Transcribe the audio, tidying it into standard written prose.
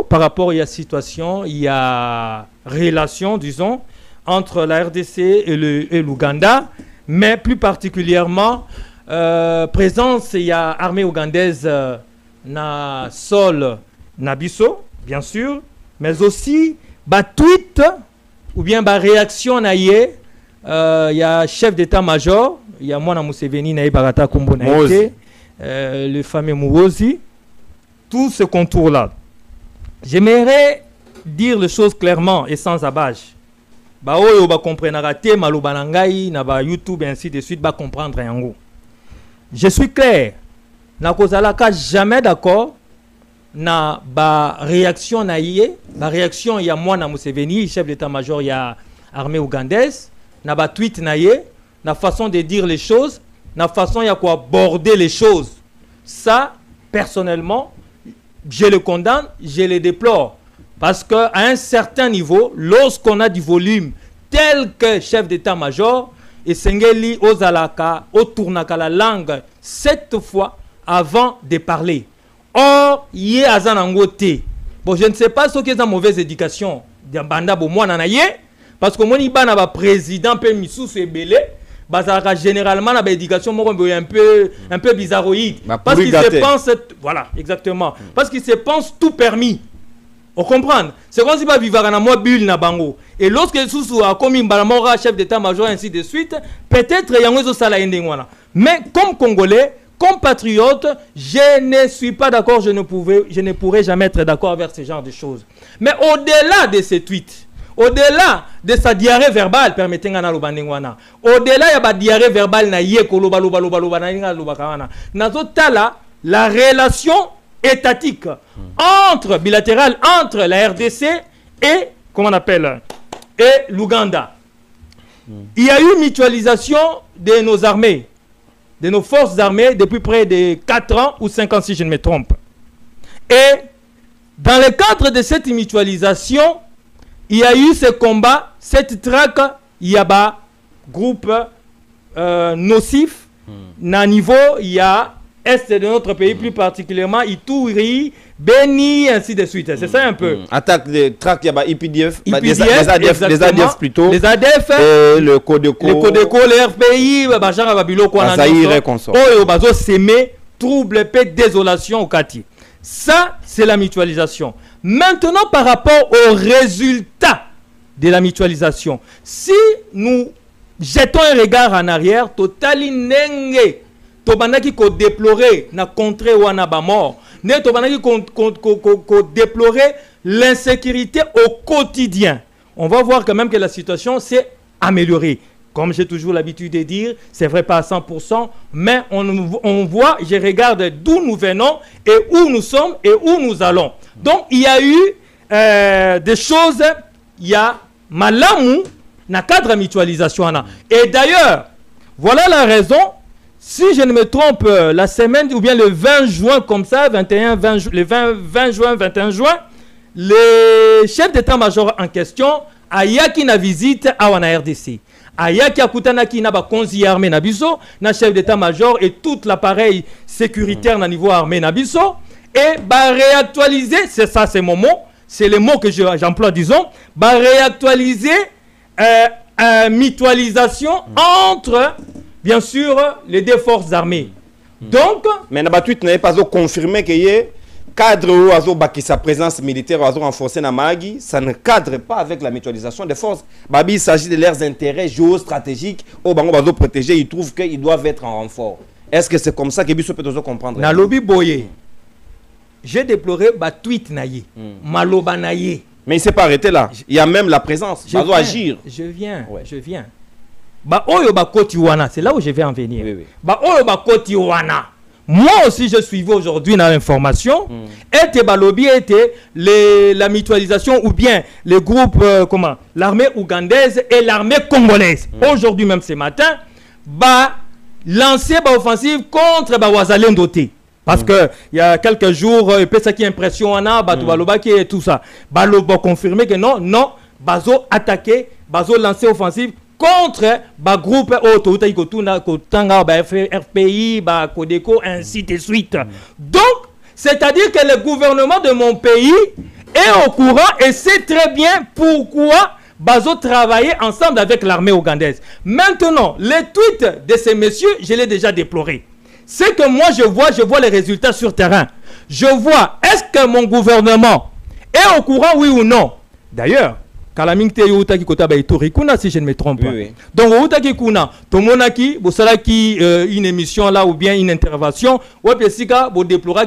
par rapport à la situation, il y a relation, disons, entre la RDC et l'Ouganda, mais plus particulièrement, présence, il y a armée ougandaise na sol Nabiso, bien sûr, mais aussi, tweet ou bien réaction il y a chef d'état-major, il y a moi Museveni na Barata Kombo le fameux Mouozi, tout ce contour-là. J'aimerais dire les choses clairement et sans abâche. Oyo ba comprendre raté maloba nangai na ba YouTube ainsi de suite ba comprendre yango. Je suis clair. Na kozalaka jamais d'accord na ba réaction na yé, ba réaction il y a moi na Museveni, chef d'état-major il y a armée ougandaise, na ba tweet na yé, na façon de dire les choses, na façon il y a quoi aborder les choses. Ça personnellement, je le condamne, je le déplore. Parce qu'à un certain niveau, lorsqu'on a du volume tel que chef d'état-major, et Sengeli Ozalaka, Otournaka la langue 7 fois avant de parler. Or, il y a Azanangote. Bon, je ne sais pas ce qui est une mauvaise éducation. Parce que mon Iban a président, peu Missou Sebele. Généralement, la éducation un peu bizarroïde. Parce qu'il se pense, voilà, exactement. Parce qu'il se pense tout permis. On comprend. C'est comme si pas vivre dans moi bulle na bango. Et lorsque Soussou a commis un chef d'état-major ainsi de suite, peut-être il y a un sala indengwana. Mais comme Congolais, comme patriote, je ne suis pas d'accord. Je ne pourrais jamais être d'accord avec ce genre de choses. Mais au-delà de ces tweets, au-delà de sa diarrhée verbale, permettez-moi na lobandengwana. Au-delà il y a ba diarrhée verbale na yeko loba na inga loba kawana. Nazotala la relation étatique bilatérale entre la RDC et comment on appelle et l'Ouganda. Il y a eu mutualisation de nos armées, de nos forces armées depuis près de 4 ans ou 5 ans si je ne me trompe. Et dans le cadre de cette mutualisation, il y a eu ce combat, cette traque, il y a groupe nocif, à niveau, il y a est de notre pays, plus particulièrement Ituri, Beni, ainsi de suite. C'est ça un peu. Attaque de traque, il y a IPDF, les ADF plutôt. Les ADF, le Codeco. Le Codeco, le RPI, Bachar Babilo, Azaïre et consorts. Oh, Bazo s'aimer, trouble, paix, désolation au quartier. Ça, c'est la mutualisation. Maintenant, par rapport aux résultats de la mutualisation, si nous jetons un regard en arrière, totali nenge. Tobanaki ko déplorer na contrée wana ba mort. Ne tobanaki ko déplorer l'insécurité au quotidien. On va voir quand même que la situation s'est améliorée. Comme j'ai toujours l'habitude de dire, c'est vrai pas à 100%, mais on voit, je regarde d'où nous venons et où nous sommes et où nous allons. Donc il y a eu des choses, il y a malamu na cadre mutualisation. Et d'ailleurs, voilà la raison. Si je ne me trompe, la semaine, ou bien le 20 juin, comme ça, 21, 20 juin, 21 juin, le chef d'état-major en question a yaki na visite à la RDC. A yaki akutanaki na ba konzi armée na biso, na chef d'état-major et tout l'appareil sécuritaire na niveau armée na biso, et ba réactualiser, c'est ça, c'est mon mot, c'est le mot que j'emploie, disons, ba réactualiser mutualisation entre... Bien sûr, les deux forces armées. Donc... Mais Nabatouit n'avait pas confirmé qu'il y ait cadre où sa présence militaire renforcée dans Magui, ça ne cadre pas avec la mutualisation des forces. Babi, il s'agit de leurs intérêts géostratégiques. Au Bango Bazo protégé, ils trouvent qu'ils doivent être en renfort. Est-ce que c'est comme ça que Bissou peut comprendre? Dans lobby Boye, j'ai déploré Batouit Naye, Maloba Naye. Mais il ne s'est pas arrêté là. Il y a même la présence. Bazo agir. Je viens. C'est là où je vais en venir. Moi aussi, je suivais aujourd'hui dans l'information. Et Balobi était la mutualisation ou bien le groupe, l'armée ougandaise et l'armée congolaise. Aujourd'hui, même ce matin, lancer l'offensive contre Wazalendo T. Parce que il y a quelques jours, il y a qui impression et tout ça. Balobo confirmé que non, Bazo attaqué, Bazo lancé offensive contre le groupe RPI, Codeco, ainsi de suite. Donc, c'est-à-dire que le gouvernement de mon pays est au courant et sait très bien pourquoi Bazo travaillait ensemble avec l'armée ougandaise. Maintenant, les tweets de ces messieurs, je l'ai déjà déploré. C'est que moi je vois les résultats sur terrain. Je vois, est-ce que mon gouvernement est au courant, oui ou non? D'ailleurs, Kalaming te Youtaki Kotaba et Torikuna, si je ne me trompe pas. Oui. Donc, Youtaki Kuna, Tomonaki, Bosalaki, une émission là ou bien une intervention, ou bien Sika, Bo déplora